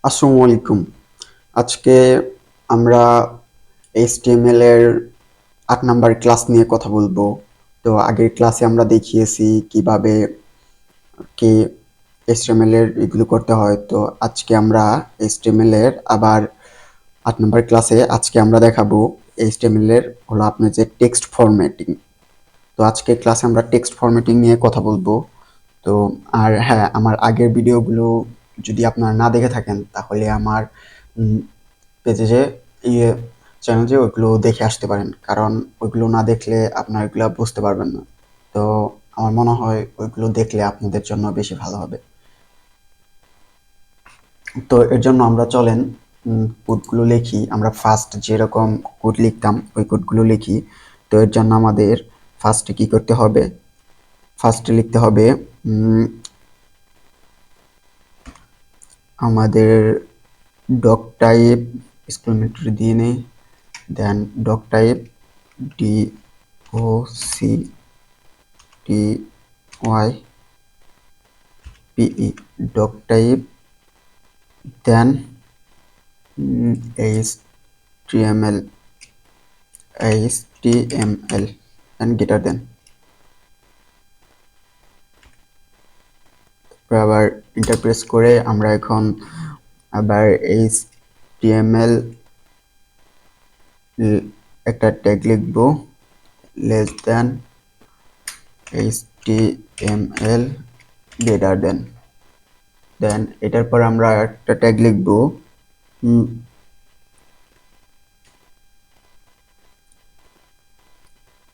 আসসালামু আলাইকুম। আজকে আমরা HTML এর ৮ নাম্বার ক্লাস নিয়ে কথা বলবো। তো আগের ক্লাসে আমরা দেখিয়েছি কিভাবে কি HTML এর এগুলো করতে হয়। তো আজকে আমরা HTML এর আবার ৮ নাম্বার ক্লাসে আজকে আমরা দেখাবো HTML এর হলো আপনার যে টেক্সট ফরম্যাটিং। তো আজকে ক্লাসে আমরা টেক্সট ফরম্যাটিং নিয়ে কথা বলবো। তো আর হ্যাঁ, আমার আগের ভিডিওগুলো যদি আপনারা না দেখে থাকেন তাহলে আমার পেজে যে ইয়ে চ্যানেল যে ওইগুলো দেখে আসতে পারেন, কারণ ওইগুলো না দেখলে আপনারা ওইগুলো বুঝতে পারবেন না। তো আমার মনে হয় ওইগুলো দেখলে আপনাদের জন্য বেশি ভালো হবে। তো এর জন্য আমরা চলেন কোডগুলো লিখি। আমরা ফার্স্ট যেরকম কোড লিখতাম ওই কোডগুলো লিখি। তো এর জন্য আমাদের ফার্স্টে কি করতে হবে, ফার্স্টে লিখতে হবে আমাদের ডক টাইপ এক্সক্লেমেটরি দিয়ে নেই, then doc type DOCTYPE doc type, then HTML and greater than। আবার ইন্টারপ্রেস করে আমরা এখন আবার HTML একটা ট্যাগ লিখব, less than HTML greater than। Then এটার পর আমরা একটা ট্যাগ লিখব,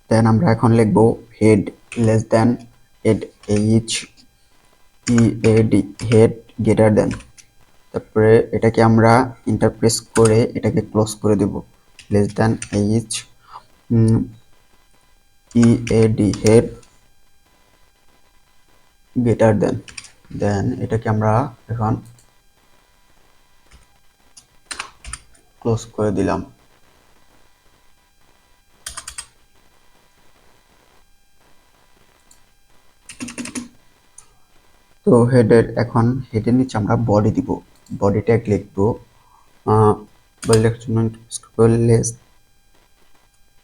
দেন আমরা এখন লিখব head, less than head, HEAD head greater than. তারপরে এটাকে আমরা ইন্টারপ্রেস করে এটাকে ক্লোজ করে দেব, less than HEAD head greater than. Then এটাকে আমরা এখন ক্লোজ করে দিলাম। তো হেডের এখন হেডের নিচে আমরা বডি দিব, বডি ট্যাগ লিখবো, বডি লেখার জন্য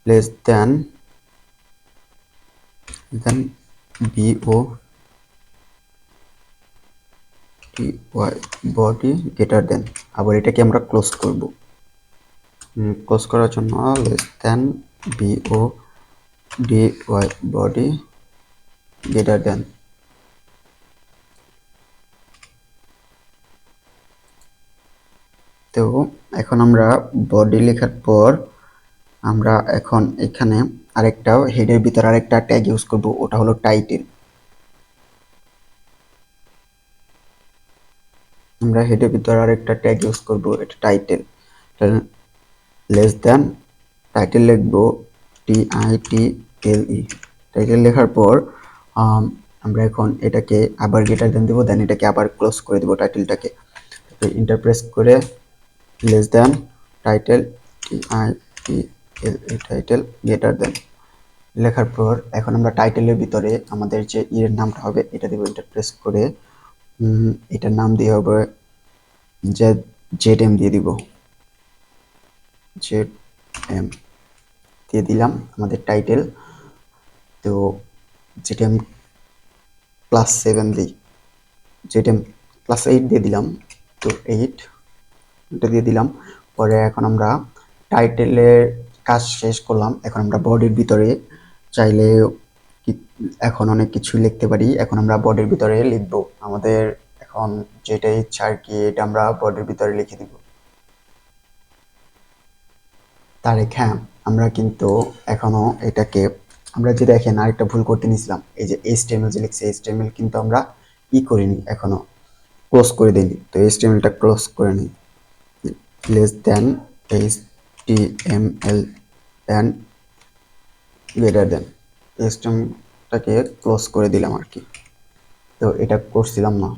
less than body greater than. আবার এটাকে আমরা ক্লোজ করব, ক্লোজ করার জন্য less than body greater than. তো এখন আমরা বডি লেখার পর আমরা এখন এখানে আরেকটা হেডের ভিতর আরেকটা ট্যাগ ইউজ করব, ওটা হলো টাইটেল। আমরা হেডের ভিতর আরেকটা ট্যাগ ইউজ করব, এটা টাইটেল। লেস দেন টাইটেল লিখবো TITLE। টাইটেল লেখার পর আমরা এখন এটাকে আবার গ্রেটার দেন দেবো, দেন এটাকে আবার ক্লোজ করে দেবো টাইটেলটাকে। ইন্টারপ্রেস করে less than title TITLE title greater than লেখার পর এখন আমরা টাইটেলের ভিতরে আমাদের যে এর নামটা হবে এটা দেবো। ইন্টারপ্রেস করে এটার নাম দিয়ে হবে ZM দিয়ে দিব, ZM দিয়ে দিলাম আমাদের টাইটেল। তো ZM ক্লাস 7 দিই, ZM ক্লাস 8 দিয়ে দিলাম। তো 8 এটা দিয়ে দিলাম। পরে এখন আমরা টাইটেলের কাজ শেষ করলাম। এখন আমরা বডির ভিতরে চাইলে এখন অনেক কিছু লিখতে পারি। এখন আমরা বডির ভিতরে লিখব আমাদের এখন যেটা ইচ্ছা আর কি, এটা আমরা বডির ভিতরে লিখে দিব। তারেক, হ্যাঁ আমরা কিন্তু এখনো এটাকে আমরা যে দেখেন আরেকটা ভুল করতে নিয়েছিলাম, এই যে HTML যে লিখছে HTML কিন্তু আমরা করিনি, এখনো ক্লোজ করে দিইনি। তো HTMLটা ক্লোজ করে নিই, less than HTML and greater than। HTMLটাকে ক্লোজ করে দিলাম আর কি। তো এটা করছিলাম না।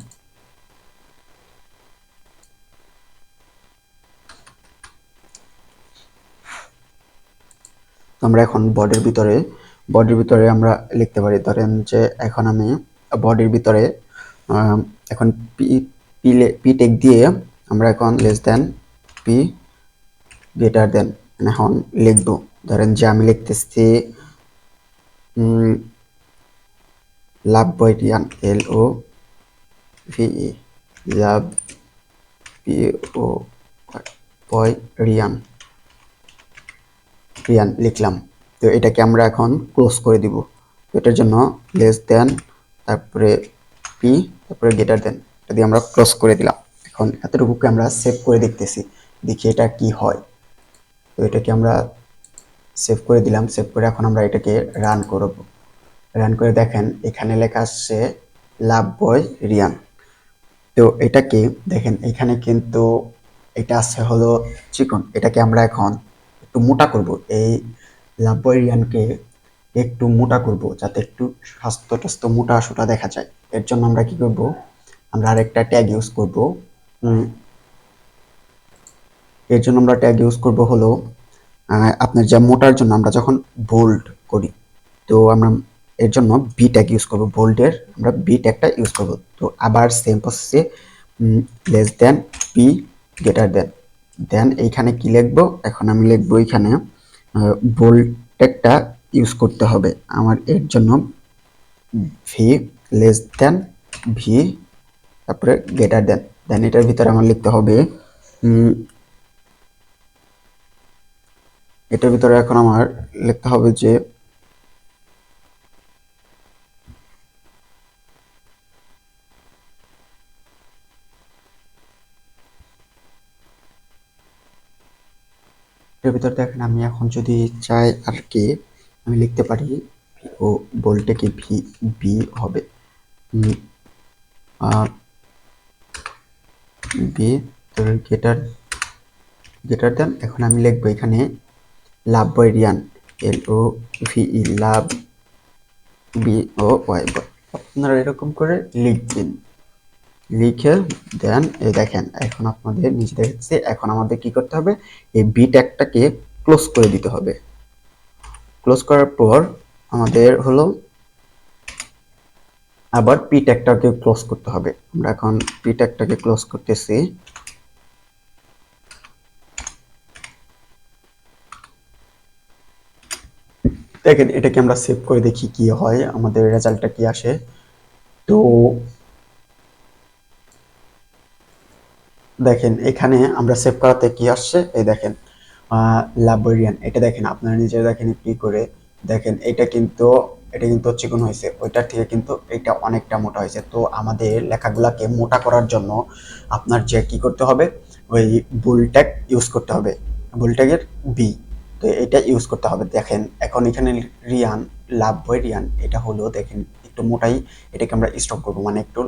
আমরা এখন বডির ভিতরে আমরা লিখতে পারি। ধরেন যে এখন আমি বডির ভিতরে এখন পি টেক দিয়ে আমরা এখন লেস দেন পি গ্রেটার দেন এখন লিখবো, ধরেন যে আমি লিখতেছি লাভ বয়রিয়ান LOVE লাভ বয়রিয়ান রিয়ান লিখলাম। তো এটাকে আমরা এখন ক্লোজ করে দিব। এটার জন্য লেস দেন তারপরে পি তারপরে গ্রেটার দেন, এটা দিয়ে আমরা ক্লোজ করে দিলাম। এখন এতটুকুকে আমরা সেভ করে দেখতেছি, দেখি এটা কি হয়। তো এটাকে আমরা সেভ করে দিলাম, সেভ করে এখন আমরা এটাকে রান করব। রান করে দেখেন এখানে লেখা আসছে লাভ বয় রিয়ান। তো এটাকে দেখেন এখানে কিন্তু এটা আছে হলো চিকন, এটাকে আমরা এখন একটু মোটা করব। এই লাভ বয় রিয়ানকে একটু মোটা করব যাতে একটু স্বাস্থ্য টাস্থ্য মোটা সোটা দেখা যায়। এর জন্য আমরা কি করব, আমরা আরেকটা ট্যাগ ইউজ করব। এর জন্য আমরা ট্যাগ ইউজ করব হলো আপনার যা মোটার জন্য আমরা যখন বোল্ড করি, তো আমরা এর জন্য বি ট্যাগ ইউজ করব, বোল্ডের আমরা বি ট্যাগটা ইউজ করব। তো আবার সেম প্রসেসে less than P greater than, then এইখানে কি লিখবো, এখন আমি লিখবো এখানে বোল্ড ট্যাগটা ইউজ করতে হবে আমার। এর জন্য ভি লেস দেন ভি তারপরে গ্রেটার দেন, দেন এটার ভিতরে আমার লিখতে হবে এটার ভিতরে এখন আমার লিখতে হবে যে এর ভিতরে দেখেন আমি এখন যদি চাই আর কি আমি লিখতে পারি ও বলতে কি ভি বি হবে বি গ্রেটার গ্রেটার দেন। এখন আমি লিখবো এখানে লাভ বয় রিয়ান LOVE লাভ BOY। আপনারা এরকম করে লিখবেন, লিখে দেন এই দেখেন এখন আপনাদের নিচে দেখছে। এখন আমাদের কি করতে হবে, এই বি ট্যাগটাকে ক্লোজ করে দিতে হবে। ক্লোজ করার পর আমাদের হলো আবার পি ট্যাগটাকে ক্লোজ করতে হবে। আমরা এখন পি ট্যাগটাকে ক্লোজ করতেছি। দেখেন এটাকে আমরা সেভ করে দেখি কি হয়, আমাদের রেজাল্টটা কি আসে। তো দেখেন এখানে আমরা সেভ করাতে কি আসছে, এই দেখেন লাইব্রেরিয়ান, এটা দেখেন আপনারা নিজে দেখেন কি করে দেখেন এটা কিন্তু চিকন হয়েছে, ওইটার থেকে কিন্তু এটা অনেকটা মোটা হয়েছে। তো আমাদের লেখাগুলাকে মোটা করার জন্য আপনার যে কি করতে হবে, ওই বুল ট্যাগ ইউজ করতে হবে, বুল ট্যাগের বি। তো এটা ইউজ করতে হবে। দেখেন এখন এখানে রিয়ান লাভ বই রিয়ান এটা হলো দেখেন একটু মোটাই, এটাকে আমরা স্ট্রং করবো মানে একটু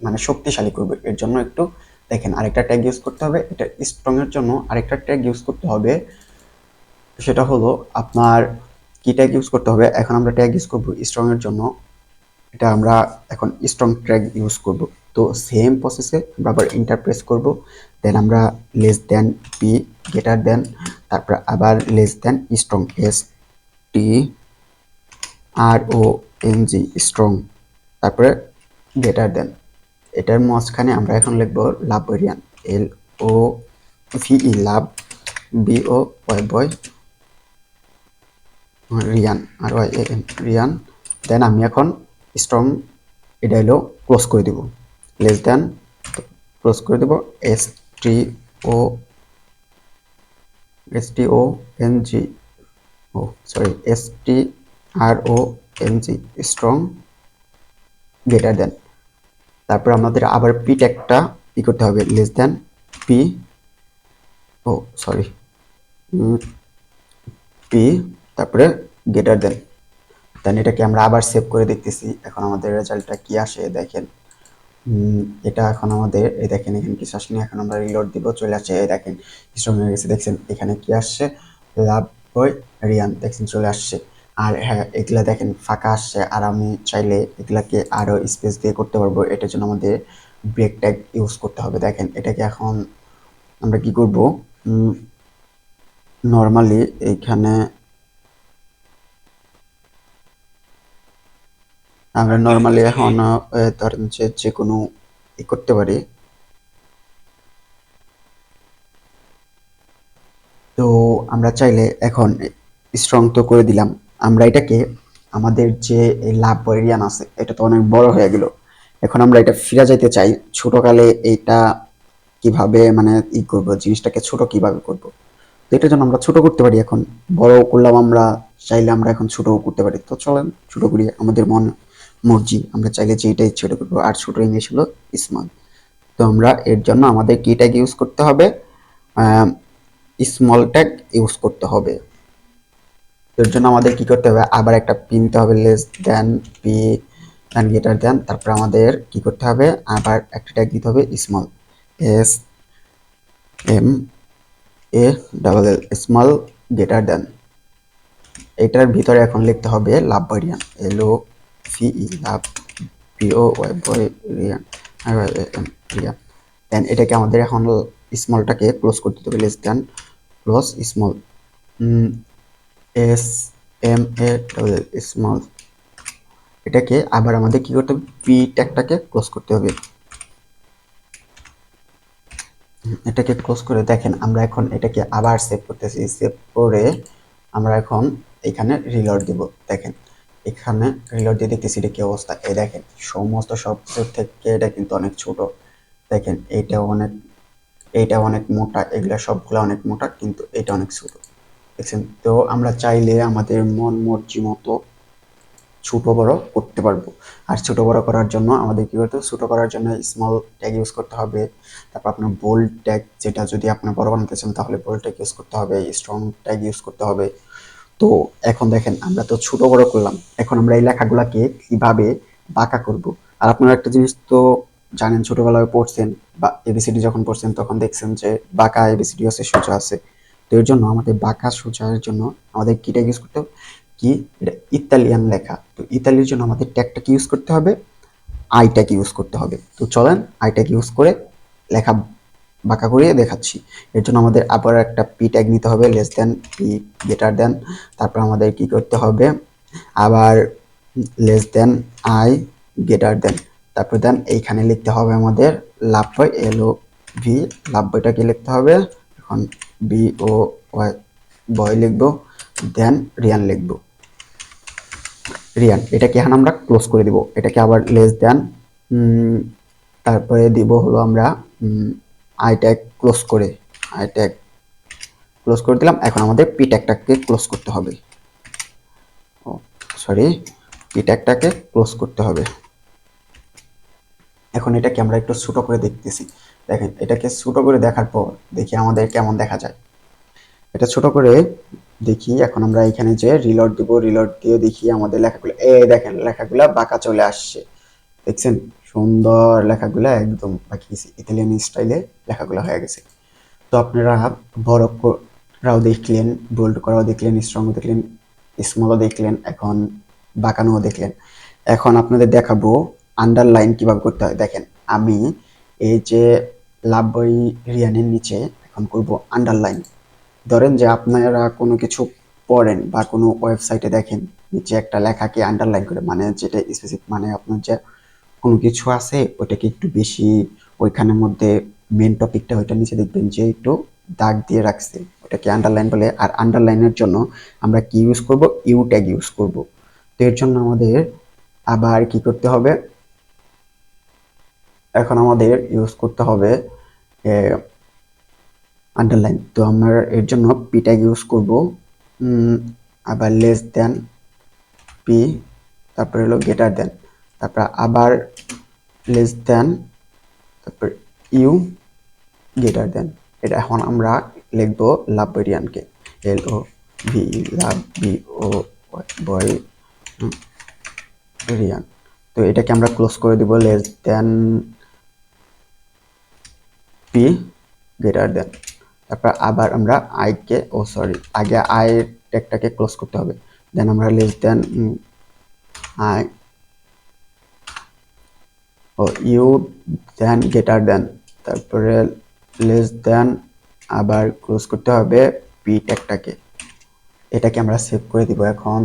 মানে শক্তিশালী করবো। এর জন্য একটু দেখেন আরেকটা ট্যাগ ইউজ করতে হবে, এটা স্ট্রং এর জন্য আরেকটা ট্যাগ ইউজ করতে হবে। সেটা হলো আপনার কি ট্যাগ ইউজ করতে হবে, এখন আমরা ট্যাগ ইউজ করব স্ট্রং এর জন্য, এটা আমরা এখন স্ট্রং ট্যাগ ইউজ করব। তো সেম প্রসেসে আমরা আবার এন্টার প্রেস করব, দেন আমরা less than P greater than তারপর আবার লেস দেন স্ট্রং STRONG স্ট্রং তারপরে গ্রেটার দেন। এটার মাঝখানে আমরা এখন লিখবো লাভরিয়ান LOVE লাভ BOY বয় রিয়ান RYAN রিয়ান। দেন আমি এখন স্ট্রং এটা হলো ক্লোজ করে দেব, লেস দেন ক্লোজ করে দেব STONG STRONG strong greater than. তারপর আমাদের আবার পি ট্যাগটা ই করতে হবে, লেস দেন পি পি তারপরে গ্রেটার দেন। দেন এটাকে আমরা আবার সেভ করে দেখতেছি এখন আমাদের রেজাল্টটা কি আসে দেখেন। এটা এখন আমাদের এই দেখেন এখানে কিছু আসেনি, এখন আমরা রিলোড দিব, চলে আসছে এই দেখেন স্ট্রং হয়ে গেছে। দেখছেন এখানে কি আসছে, লাভ বয় রিয়ান দেখছেন চলে আসছে। আর হ্যাঁ এগুলা দেখেন ফাঁকা আসছে, আর আমি চাইলে এগুলাকে আরো স্পেস দিয়ে করতে পারবো। এটার জন্য আমাদের ব্রেক ট্যাগ ইউজ করতে হবে। দেখেন এটাকে এখন আমরা কি করব, নর্মালি এইখানে আমরা নর্মালি এখন ধরেন যে কোনো ই করতে পারি, আমরা চাইলে এখন স্ট্রং তো করে দিলাম, আমরা এটাকে আমাদের যে লাভ এরিয়ান আছে এটা তো অনেক বড় হয়ে গেল, এখন আমরা এটা ফিরে যাইতে চাই ছোটকালে। এইটা কিভাবে মানে করবো, জিনিসটাকে ছোট কিভাবে করব, তো এটার জন্য আমরা ছোট করতে পারি। এখন বড় করলাম, আমরা চাইলে আমরা এখন ছোটও করতে পারি। তো চলেন ছোট করি, আমাদের মর্জি, আমরা চাইলে যেটাই ছোট করবো। আর ছোট ইংলিশ হলো স্মল। তো আমরা এর জন্য আমাদের কি ট্যাগ ইউজ করতে হবে, স্মল ট্যাগ ইউজ করতে হবে। এর জন্য আমাদের কি করতে হবে, আবার একটা পি নিতে হবে, less than P and greater than. তারপর আমাদের কি করতে হবে, আবার একটা ট্যাগ দিতে হবে small, S M A double L, small greater than. এটার ভিতরে এখন লিখতে হবে লাভ ভেরিয়ান, L O V E love, P O Y ভেরিয়ান, রিয়ান। দেন এটাকে আমাদের এখন স্মলটাকে ক্লোজ করতে হবে, less than close small, S M A double L small. এটাকে আবার আমাদের কি করতে হবে, পি ট্যাগটাকে ক্লোজ করতে হবে। এটাকে ক্লোজ করে দেখেন আমরা এখন এটাকে আবার সেভ করতেছি, সেভ করে আমরা এখন এখানে রিলোড দেব। দেখেন এখানে রিলোড দিয়ে দেখতেছি এটা কি অবস্থা, এই দেখেন সমস্ত সব থেকে এটা কিন্তু অনেক ছোট। দেখেন এইটা অনেক মোটা, এগুলা সবগুলো অনেক মোটা, কিন্তু এটা অনেক ছোট, দেখছেন। তো আমরা চাইলে আমাদের মন মর্জি মতো ছোট বড় করতে পারবো। আর ছোট বড় করার জন্য আমাদের কি করতে হবে, ছোট করার জন্য স্মল ট্যাগ ইউজ করতে হবে। তারপর আপনার বোল্ড ট্যাগ, যেটা যদি আপনি বড় বানাতে চান তাহলে বোল্ড ট্যাগ ইউজ করতে হবে, স্ট্রং ট্যাগ ইউজ করতে হবে। তো এখন দেখেন আমরা তো ছোট বড় করলাম, এখন আমরা এই লেখাগুলাকে কিভাবে বাঁকা করব। আর আপনারা একটা জিনিস তো জানেন, ছোটবেলায় পড়ছেন বা এবিসিডি যখন পড়ছেন তখন দেখছেন যে বাঁকা এবিসিডি আছে, সোজা আছে। তো এর জন্য আমাদের বাঁকা সোজার জন্য আমাদের কি ট্যাগ ইউজ করতে হবে, কি এটা ইতালিয়ান লেখা, তো ইতালির জন্য আমাদের ট্যাগটাকে ইউজ করতে হবে, আই ট্যাগ ইউজ করতে হবে। তো চলেন আই ট্যাগ ইউজ করে লেখা বাঁকা করিয়ে দেখাচ্ছি। এর জন্য আমাদের আবার একটা পি ট্যাগ নিতে হবে, less than P greater than. তারপর আমাদের কি করতে হবে, আবার less than I greater than. তারপর দেন এইখানে লিখতে হবে আমাদের লাভ বয়, এল ও ভি, লাভ বয়টাকে লিখতে হবে এখন বি ও ওয়াই, বয় লিখবো, দেন রিয়ান লিখবো, রিয়ান। এটাকে এখন আমরা ক্লোজ করে দিব, এটাকে আবার লেস দেন, তারপরে দিব হলো আমরা আই ট্যাগ ক্লোজ করে, আই ট্যাগ ক্লোজ করে দিলাম। এখন আমাদের পি ট্যাগটাকে ক্লোজ করতে হবে, ও সরি, পি ট্যাগটাকে ক্লোজ করতে হবে। এখন এটাকে আমরা একটু ছোট করে দেখতেছি, দেখেন এটাকে ছোট করে দেখার পর দেখি আমাদের কেমন দেখা যায়। এটা ছোট করে দেখি, এখন আমরা এখানে যে রিলোড দিব, রিলোড দিয়ে দেখি আমাদের লেখাগুলো, এই দেখেন লেখাগুলো বাঁকা চলে আসছে, দেখছেন সুন্দর লেখাগুলো একদম বাকি ইতালিয়ান স্টাইলে লেখাগুলো হয়ে গেছে। তো আপনারা বড় করাও দেখলেন, বোল্ড করাও দেখলেন, স্ট্রং দেখলেন, স্মলও দেখলেন, এখন বাঁকানোও দেখলেন। এখন আপনাদের দেখাবো আন্ডারলাইন কিভাবে করতে হয়। দেখেন আমি এই যে লাভ বই রিয়ানের নিচে এখন করব আন্ডারলাইন। ধরেন যে আপনারা কোনো কিছু পড়েন বা কোনো ওয়েবসাইটে দেখেন নিচে একটা লেখাকে আন্ডারলাইন করে, মানে যেটা স্পেসিফিক, মানে আপনার যে কোনো কিছু আছে ওইটাকে একটু বেশি, ওইখানের মধ্যে মেন টপিকটা ওইটার নিচে দেখবেন যে একটু দাগ দিয়ে রাখছে, ওটাকে আন্ডারলাইন বলে। আর আন্ডারলাইনের জন্য আমরা কি ইউজ করব, ইউ ট্যাগ ইউজ করব। তো এর জন্য আমাদের আবার কি করতে হবে, এখন আমাদের ইউজ করতে হবে আন্ডারলাইন। তো আমরা এর জন্য পি ট্যাগ ইউজ করব, আবার লেস দেন পি, তারপরে হলো গ্রেটার দেন, তারপর আবার লেস দেন, তারপর ইউ গ্রেটার দেন। এটা এখন আমরা লিখবো লাভ ভেরিয়ানকে, এল ও ভি লাভ, বি ও বয় ভেরিয়ান। তো এটাকে আমরা ক্লোজ করে দিব, less than P greater than. তারপর আবার আমরা আইকে, ও সরি, আগে আই ট্যাগটাকে ক্লোজ করতে হবে, দেন আমরা লেস দেন আই ও ইউ, দেন গ্রেটার দেন, তারপরে লেস দেন, আবার ক্লোজ করতে হবে পি ট্যাগটাকে। এটাকে আমরা সেভ করে দিব। এখন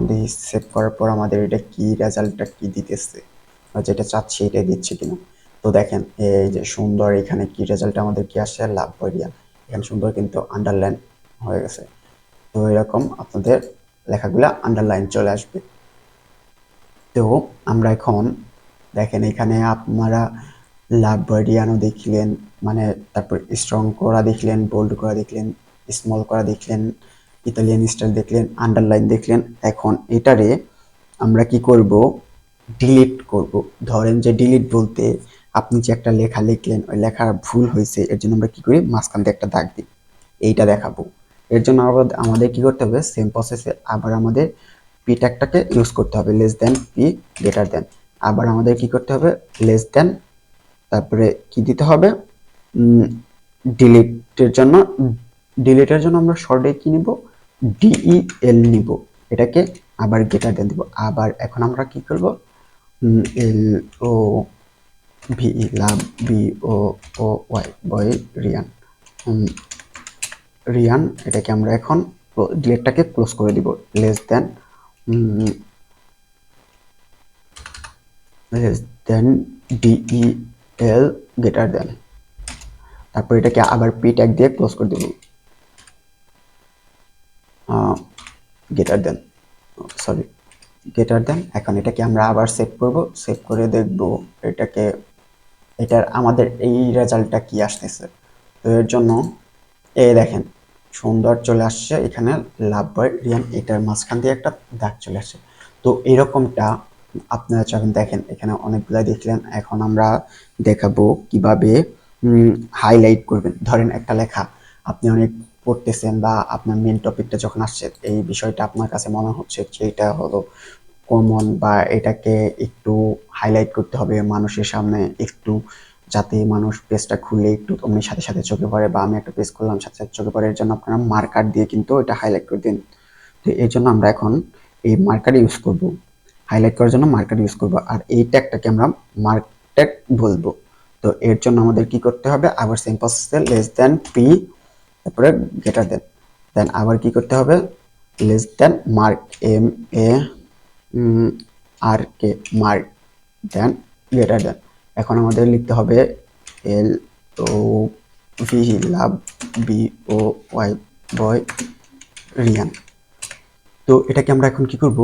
সেভ করার পর আমাদের এটা কি রেজাল্টটা কি দিতেছে, যেটা চাচ্ছি এটা দিচ্ছে কিনা। তো দেখেন এই যে সুন্দর এখানে কি রেজাল্ট আমাদের কি আসছে, লাভ ভেরিয়ান, এখানে সুন্দর কিন্তু আন্ডারলাইন হয়ে গেছে। তো এরকম আপনাদের লেখাগুলা আন্ডারলাইন চলে আসবে। তো আমরা এখন দেখেন এখানে আপনারা লাইব্রেরিয়ানও দেখলেন, মানে তারপর স্ট্রং করা দেখলেন, বোল্ড করা দেখলেন, স্মল করা দেখলেন, ইতালিয়ান স্টাইল দেখলেন, আন্ডারলাইন দেখলেন। এখন এটারে আমরা কি করব, ডিলিট করব। ধরেন যে ডিলিট বলতে আপনি যে একটা লেখা লিখলেন, ওই লেখার ভুল হয়েছে, এর জন্য আমরা কি করি, মাঝখান দিয়ে একটা দাগ দিই, এইটা দেখাবো। এর জন্য আমাদের কি করতে হবে, সেম প্রসেসে আবার আমাদের পি ট্যাগটাকে ইউজ করতে হবে, লেস দেন পি গ্রেটার দেন। আবার আমাদের কি করতে হবে, লেস দেন, তারপরে কি দিতে হবে, ডিলিটের জন্য, আমরা শর্টে কি নিব, ডিইএল নিব, এটাকে আবার গ্রেটার দেন দিব। আবার এখন আমরা কি করব, এল ও ভিই লাভ, বি ও ও ওয়াই বয় রিয়ান, রিয়ান, এটাকে আমরা এখন ডিলেটটাকে ক্লোজ করে দিব, লেস দেন ডিইএল গ্রেটার দেন। তারপর এটাকে আবার পি ট্যাগ দিয়ে ক্লোজ করে দিব, greater than, sorry greater than. এখন এটাকে আমরা আবার সেভ করব, সেভ করে দেখব এটাকে, এটার আমাদের এই রেজাল্টটা কি আসতেছে। তো এর জন্য এই দেখেন সুন্দর চলে আসছে, এখানে লাভ বয় রিয়ান, এটার মাঝখান দিয়ে একটা দাগ চলে আসছে। তো এরকমটা আপনারা যখন দেখেন, এখানে অনেকগুলো দেখলেন। এখন আমরা দেখাবো কিভাবে হাইলাইট করবেন। ধরেন একটা লেখা আপনি অনেক পড়তেছেন, বা আপনার মেন টপিকটা যখন আসছে, এই বিষয়টা আপনার কাছে মনে হচ্ছে যে এটা হলো কমন, বা এটাকে একটু হাইলাইট করতে হবে মানুষের সামনে, একটু যাতে মানুষ পেজটা খুলে একটু অমনি সাথে সাথে চোখে পড়ে, বা আমি একটা পেজ করলাম সাথে সাথে চোখে পড়ে, এর জন্য আপনারা মার্কার দিয়ে কিন্তু এটা হাইলাইট করে দিন। তো এর জন্য আমরা এখন এই মার্কার ইউজ করব, হাইলাইট করার জন্য মার্কার ইউজ করব। আর এই ট্যাগটাকে আমরা মার্ক ট্যাগ বলবো। তো এর জন্য আমাদের কি করতে হবে, আবার সেম প্রসেসে লেস দেন পি, তারপরে গ্রেটার দেন, দেন আবার কি করতে হবে, less then mark, M A R K, mark, then greater দেন। এখন আমাদের লিখতে হবে এল ও ভি লাভ, বি ও ওয়াই বয় রিয়ান। তো এটাকে আমরা এখন কি করব,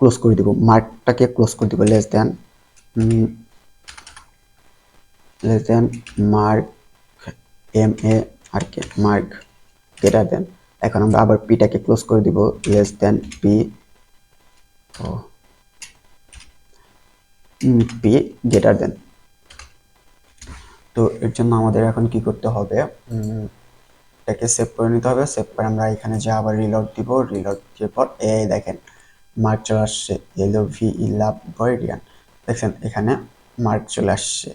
ক্লোজ করে দিব, মার্কটাকে ক্লোজ করে দিব, less then mark, M A R K, mark, greater than. এখন আমরা আবার পিটাকে ক্লোজ করে দিব, less than P, P greater দেন। তো এর জন্য আমাদের এখন কি করতে হবে, এটাকে সেভ করে নিতে হবে। সেভ করে আমরা এখানে যে আবার রিলোড দিব, রিলোড দেওয়ার পর এই দেখেন মার্ক চলে আসছে, এলো ভি লাভ বয়রিয়ান, দেখছেন এখানে মার্ক চলে আসছে।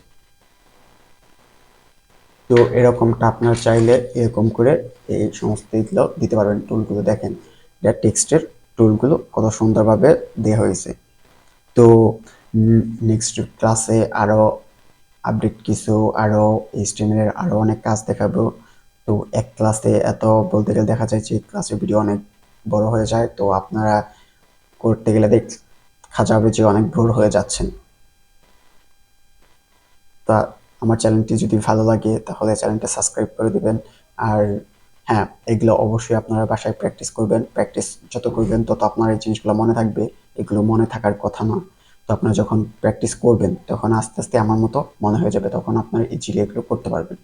তো এরকমটা আপনারা চাইলে এরকম করে এই সমস্ত এগুলো দিতে পারবেন। টুলগুলো দেখেন, এটা টেক্সটের টুলগুলো কত সুন্দরভাবে দেওয়া হয়েছে। তো নেক্সট ক্লাসে আরও আপডেট কিছু, আরও HTML এর আরও অনেক কাজ দেখাবো। তো এক ক্লাসে এত বলতে গেলে দেখা যায় যে ক্লাসের ভিডিও অনেক বড় হয়ে যায়, তো আপনারা করতে গেলে দেখা যাবে যে অনেক বোর হয়ে যাচ্ছেন। তা আমার চ্যানেলটি যদি ভালো লাগে তাহলে চ্যানেলটা সাবস্ক্রাইব করে দিবেন। আর হ্যাঁ, এগুলো অবশ্যই আপনারা বাসায় প্র্যাকটিস করবেন। প্র্যাকটিস যত করবেন তত আপনার এই জিনিসগুলো মনে থাকবে। এগুলো মনে থাকার কথা না। তো আপনারা যখন প্র্যাকটিস করবেন তখন আস্তে আস্তে আমার মতো মনে হয়ে যাবে, তখন আপনারা ইজিলি এগুলো করতে পারবেন।